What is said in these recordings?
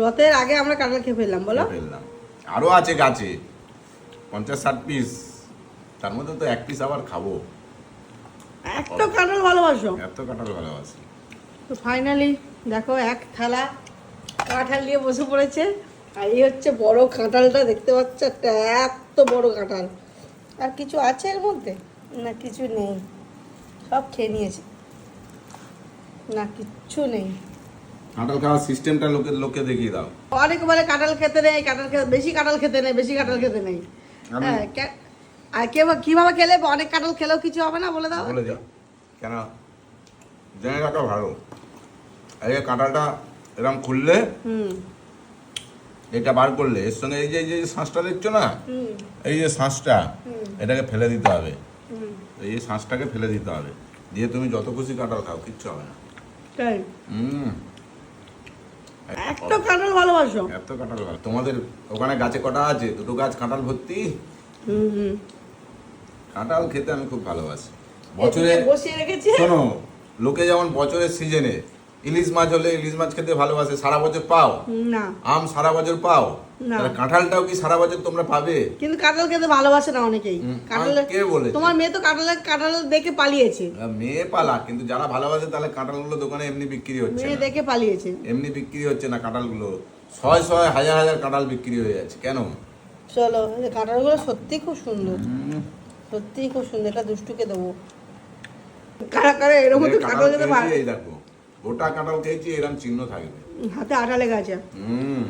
রথের আগে আমরা কাঁঠাল খেয়ে ফেললাম, বলো। ফেললাম, আরো আছে গাছে 50-60 পিস, তার মধ্যে তো 1 পিস আবার খাবো। এত কাঁঠাল ভালোবাসো? এত কাঁঠাল ভালোবাসি। তো ফাইনালি দেখো এক থালা কাঁঠাল নিয়ে বসে পড়েছে। আর এই হচ্ছে বড় কাঁঠালটা, দেখতে পাচ্ছ, একটা এত বড় কাঁঠাল। আর কিছু আছে এর মধ্যে? না, কিছু নেই, সব খেয়ে নিয়েছে। না, কিচ্ছু নেই। কাঁঠাল খাওয়ার সিস্টেমটা লোকে দেখিয়ে দাও। অনেক বলে কাঁঠাল খেতে নেই, বেশি কাঁঠাল খেতে নেই, বেশি কাঁঠাল খেতে নেই। হ্যাঁ, আর কিভাবে খেলে অনেক কাঁঠাল খেলেও কিছু হবে না, বলে দাও। বলে দিই কেন, জেনে রাখা ভালো। এই যে কাঁঠালটা এরকম খুললে, এটা বার করলে এর সঙ্গে এই যে শাঁসটা দেখছো না, এই যে শাঁসটা, এটাকে ফেলে দিতে হবে। এই শাঁসটাকে ফেলে দিতে হবে, দিয়ে তুমি যত খুশি কাঁঠাল খাও, কিচ্ছু হবে না। তাই? এত কাঁঠাল ভালোবাসো? এত কাঁঠাল ভালো। তোমাদের ওখানে গাছে কটা আছে? 2টো গাছ কাঁঠাল ভর্তি। কাঁঠাল খেতে আমি খুব ভালোবাসি। বছরে বসিয়ে রেখেছি। শোনো, লোকে যেমন বছরের সিজনে ইলিশ মাছ হলে ইলিশ মাছ খেতে ভালোবাসে, সারা বছর পাও না। আম সারা বছর পাও, না। কাঁঠালটাও কি সারা বছর তোমরা পাবে? কিন্তু কাঁঠাল খেতে ভালোবাসে না অনেকেই। কাঁঠাল কে বলেছে? তোমার মেয়ে তো কাঁঠাল দেখে পালিয়েছে। মেয়ে পালা, কিন্তু যারা ভালোবাসে তাহলে কাঁঠালগুলো দোকানে এমনি বিক্রি হচ্ছে মেয়ে না। দেখে পালিয়েছে, এমনি বিক্রি হচ্ছে না কাঁঠালগুলো, 100 হাজার কাঁঠাল বিক্রি হয়ে যাচ্ছে। কেন? চলো, এই কাঁঠালগুলো সত্যি খুব সুন্দর, সত্যি খুব সুন্দর। এটা দুষ্টুকে দেবো। কারা কারা এরকম মতো কাঁঠাল খেতে পারে? এই দেখো, গোটা কাঁঠাল খেয়েছি, এরকম চিহ্ন থাকবে, হাতে আঠা লেগে আছে।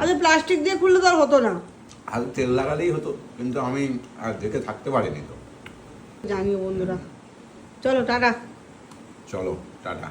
আচ্ছা, প্লাস্টিক দিয়ে খুললে তো আর হতো না? হাতে তেল লাগালেই হতো, কিন্তু আমি আর দেখে থাকতে পারিনি তো। জানিও বন্ধুরা। চলো টাটা। চলো টাটা।